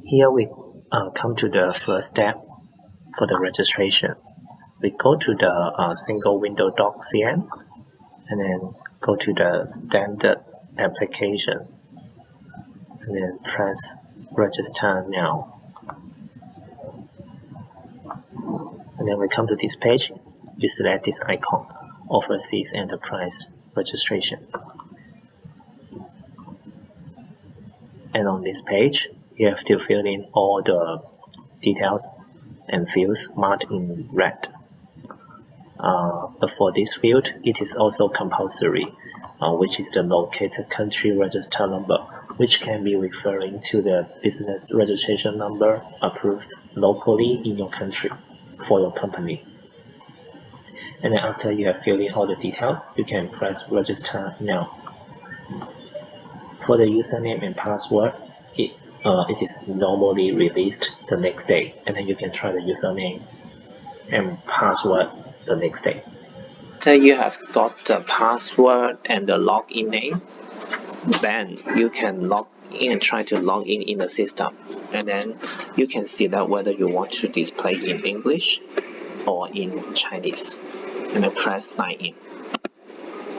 Here we come to the first step for the registration. We go to the single window doc.cn and then go to the standard application and then press register now. And then we come to this page, you select this icon, Overseas Enterprise Registration. And on this page, you have to fill in all the details and fields marked in red. But for this field, it is also compulsory, which is the located country register number, which can be referring to the business registration number approved locally in your country for your company. And then after you have filled in all the details, you can press register now. For the username and password, it is normally released the next day, and then you can try the username and password the next day. After you have got the password and the login name, then you can log in and try to log in the system, and then you can select whether you want to display in English or in Chinese, and then press sign in.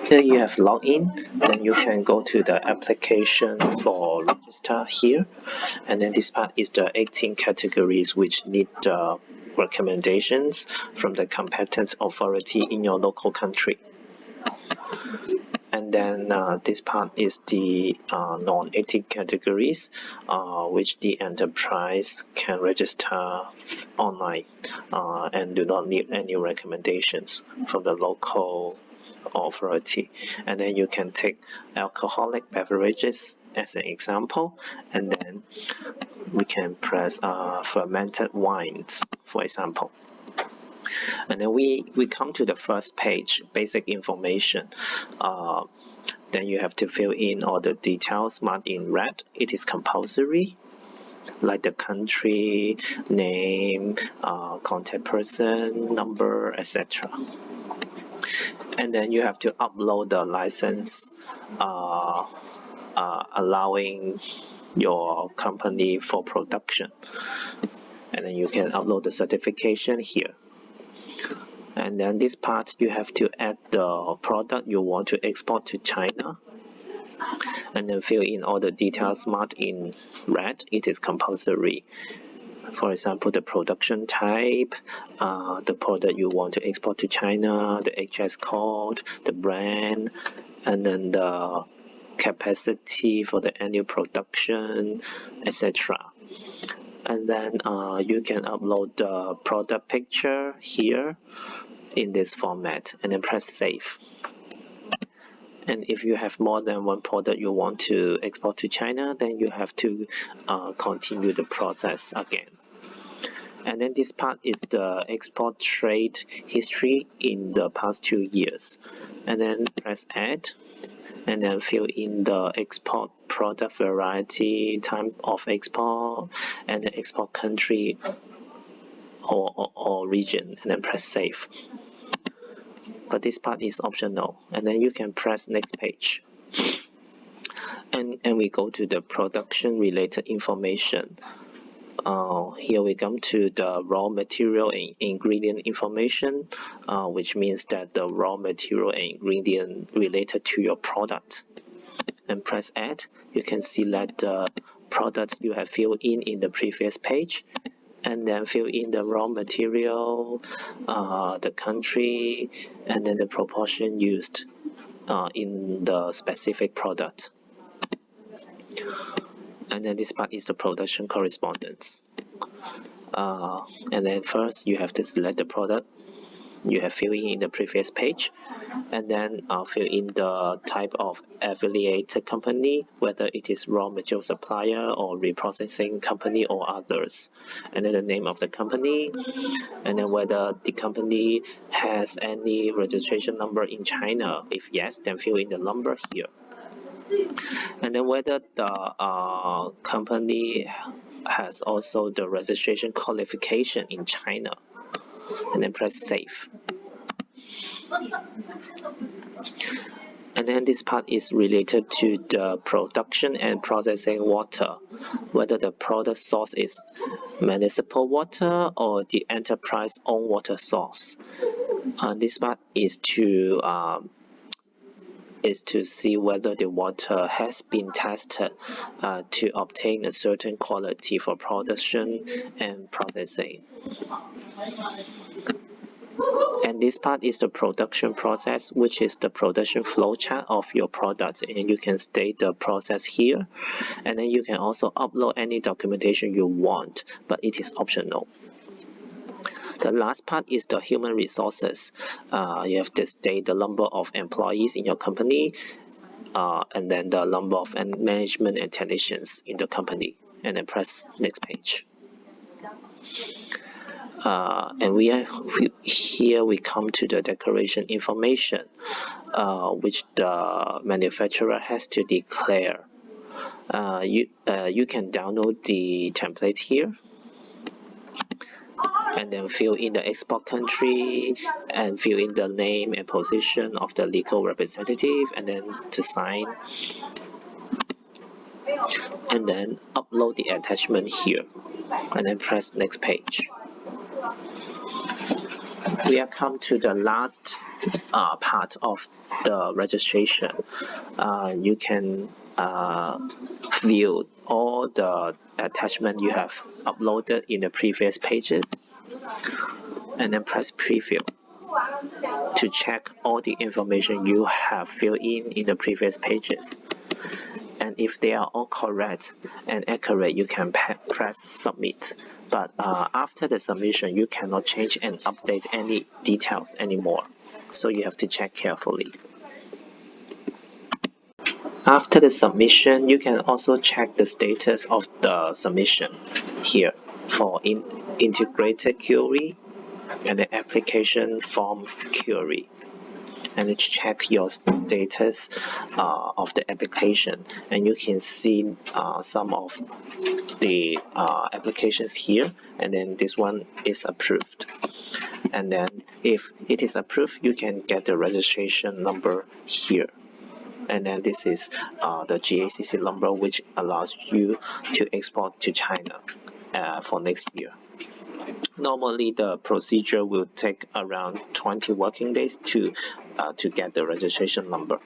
After you have logged in, then you can go to the application for register here, and then this part is the 18 categories which need the recommendations from the competent authority in your local country. And then this part is the non-18 categories which the enterprise can register online and do not need any recommendations from the local authority. And then you can take alcoholic beverages as an example, and then we can press fermented wines, for example. And then we come to the first page, basic information. Then you have to fill in all the details marked in red. It is compulsory, like the country, name, contact person, number, etc. And then you have to upload the license allowing your company for production. And then you can upload the certification here. And then this part, you have to add the product you want to export to China, and then fill in all the details marked in red. It is compulsory. For example, the production type, the product you want to export to China, the HS code, the brand, and then the capacity for the annual production, etc. And then you can upload the product picture here in this format, and then press save. And if you have more than one product you want to export to China, then you have to continue the process again. And then this part is the export trade history in the past 2 years. And then press add, and then fill in the export product variety, time of export, and the export country or region, and then press save. But this part is optional, and then you can press next page. And we go to the production related information. Here we come to the raw material and ingredient information, which means that the raw material and ingredient related to your product. And press add. You can select the product you have filled in the previous page, and then fill in the raw material, the country, and then the proportion used in the specific product. And then this part is the production correspondence. And then first you have to select the product you have filled in the previous page, and then fill in the type of affiliated company, whether it is raw material supplier or reprocessing company or others, and then the name of the company, and then whether the company has any registration number in China. If yes, then fill in the number here. And then whether the company has also the registration qualification in China, and then press save. And then this part is related to the production and processing water, whether the product source is municipal water or the enterprise own water source. This part is to see whether the water has been tested to obtain a certain quality for production and processing. And this part is the production process, which is the production flow chart of your product, and you can state the process here, and then you can also upload any documentation you want, but it is optional. The last part is the human resources. You have to state the number of employees in your company, and then the number of management and technicians in the company, and then press next page. And here we come to the declaration information, which the manufacturer has to declare. You can download the template here, and then fill in the export country and fill in the name and position of the legal representative, and then to sign, and then upload the attachment here, and then press next page. We have come to the last part of the registration. You can view all the attachment you have uploaded in the previous pages, and then press preview to check all the information you have filled in the previous pages. And if they are all correct and accurate, you can press submit. But after the submission, you cannot change and update any details anymore, so you have to check carefully. After the submission, you can also check the status of the submission here for integrated query and the application form query, and check your status of the application, and you can see some of the applications here, and then this one is approved. And then if it is approved, you can get the registration number here, and then this is the GACC number, which allows you to export to China for next year. Normally, the procedure will take around 20 working days to get the registration number.